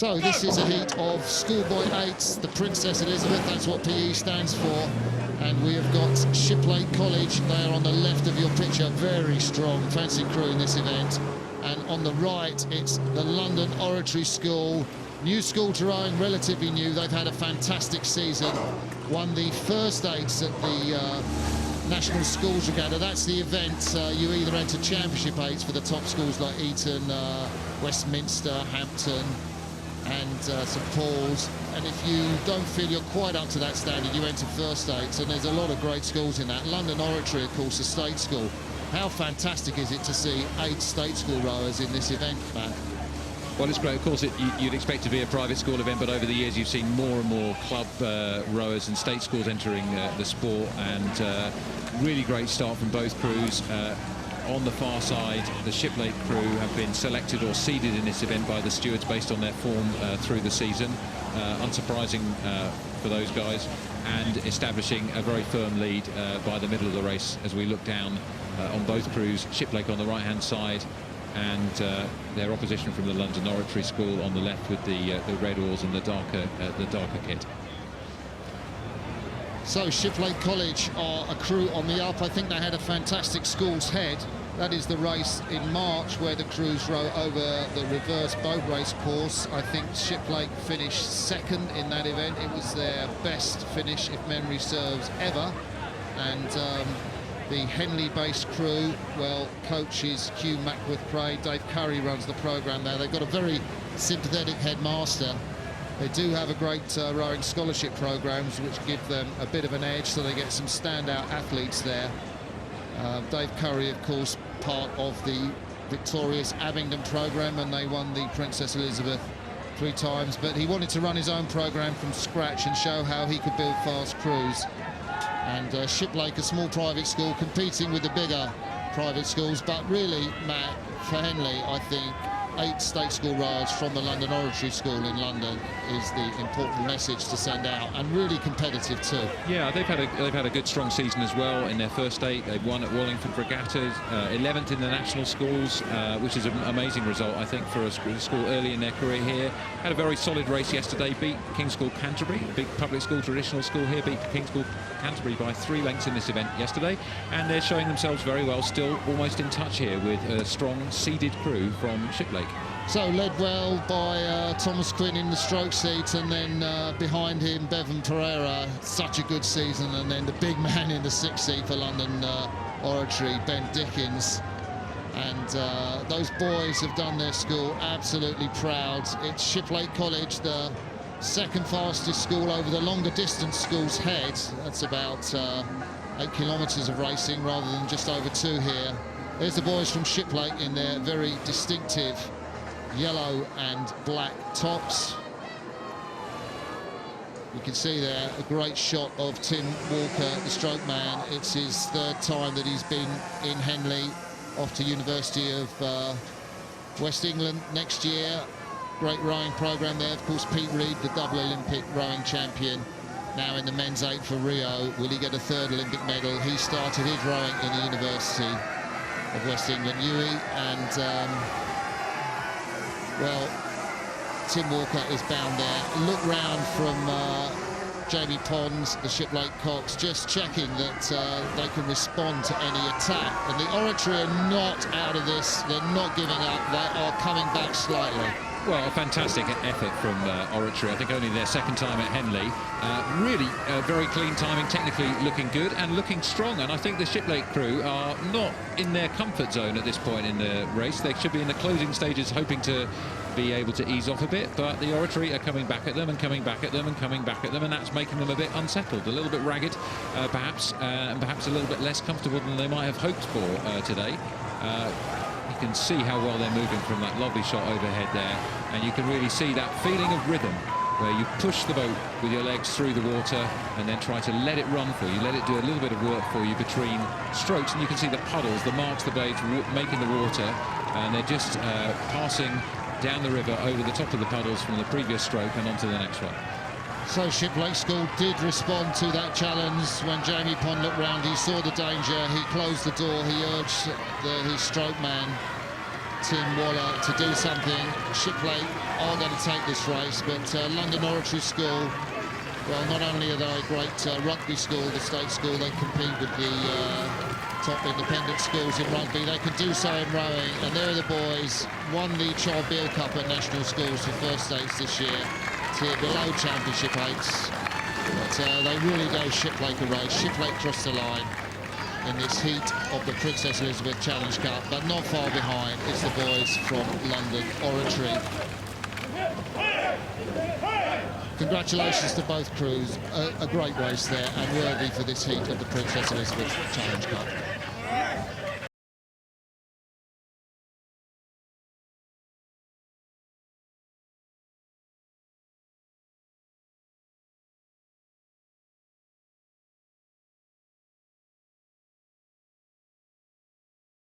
So this is a heat of schoolboy eights, the Princess Elizabeth, that's what PE stands for. And we have got Shiplake College there on the left of your picture, very strong fencing crew in this event. And on the right, it's the London Oratory School. New school to rowing, relatively new. They've had a fantastic season. Won the first eights at the National Schools Regatta. That's the event. You either enter championship eights for the top schools like Eton, Westminster, Hampton, and St Paul's. And if you don't feel you're quite up to that standard, you enter first eights. And there's a lot of great schools in that. London Oratory, of course, a state school. How fantastic is it to see 8 state school rowers in this event, Matt? Well, it's great. Of course, you'd expect it to be a private school event, but over the years you've seen more and more club rowers and state schools entering the sport, and really great start from both crews. On the far side, the Shiplake crew have been selected or seeded in this event by the stewards based on their form through the season. Unsurprising for those guys, and establishing a very firm lead by the middle of the race as we look down on both crews. Shiplake on the right-hand side, and their opposition from the London Oratory School on the left with the red oars and the darker kit. So Shiplake College are a crew on the up. I think they had a fantastic Schools Head. That is the race in March where the crews row over the reverse boat race course. I think Shiplake finished second in that event. It was their best finish, if memory serves, ever. And the Henley-based crew, well, coach is Hugh Mackworth-Pray. Dave Curry runs the programme there. They've got a very sympathetic headmaster. They do have a great rowing scholarship programs which give them a bit of an edge, so they get some standout athletes there. Dave Curry, of course, part of the victorious Abingdon programme, and they won the Princess Elizabeth 3 times, but he wanted to run his own programme from scratch and show how he could build fast crews. And Shiplake, a small private school, competing with the bigger private schools, but really, Matt, for Henley, I think 8 state school rowers from the London Oratory School in London is the important message to send out, and really competitive too. Yeah, they've had a good strong season as well in their first 8. They've won at Wallingford Regattas, 11th in the national schools, which is an amazing result, I think, for a school early in their career here. Had a very solid race yesterday, beat King's School Canterbury, a big public school, traditional school here, beat King's School Canterbury by 3 lengths in this event yesterday, and they're showing themselves very well, still almost in touch here with a strong seeded crew from Shiplake. So led well by Thomas Quinn in the stroke seat, and then behind him Bevan Pereira, such a good season, and then the big man in the 6th seat for London Oratory, Ben Dickens. And those boys have done their school absolutely proud. It's Shiplake College, the 2nd fastest school over the longer distance Schools Head. That's about 8 kilometres of racing rather than just over 2 here. There's the boys from Shiplake in their very distinctive yellow and black tops. You can see there a great shot of Tim Walker, the stroke man. It's his 3rd time that he's been in Henley, off to University of West England next year. Great rowing programme there. Of course, Pete Reed, the double Olympic rowing champion, now in the men's 8 for Rio. Will he get a 3rd Olympic medal? He started his rowing in the University of West England, UWE, and well, Tim Walker is bound there. Look round from Jamie Pons, the Shiplake Cox, just checking that they can respond to any attack. And the Oratory are not out of this. They're not giving up. They are coming back slightly. Well, a fantastic effort from Oratory. I think only their 2nd time at Henley. Really very clean timing, technically looking good and looking strong. And I think the Shiplake crew are not in their comfort zone at this point in the race. They should be in the closing stages, hoping to be able to ease off a bit. But the Oratory are coming back at them and coming back at them and coming back at them, and that's making them a bit unsettled, a little bit ragged, perhaps, and perhaps a little bit less comfortable than they might have hoped for today. You can see how well they're moving from that lovely shot overhead there, and you can really see that feeling of rhythm where you push the boat with your legs through the water and then try to let it run for you, let it do a little bit of work for you between strokes, and you can see the puddles, the marks the blades making the water, and they're just passing down the river over the top of the puddles from the previous stroke and onto the next one. So Shiplake School did respond to that challenge. When Jamie Pond looked round, he saw the danger, he closed the door, he urged his stroke man Tim Waller to do something. Shiplake are going to take this race, but London Oratory School, well, not only are they a great rugby school, the state school, they compete with the top independent schools in rugby. They can do so in rowing, and there are the boys. Won the Child Beale Cup at national schools for first states this year. Tier below championship eights, but they really gave Shiplake a race. Shiplake crossed the line in this heat of the Princess Elizabeth Challenge Cup, but not far behind. It's the boys from London Oratory. Congratulations to both crews. A great race there, and worthy for this heat of the Princess Elizabeth Challenge Cup.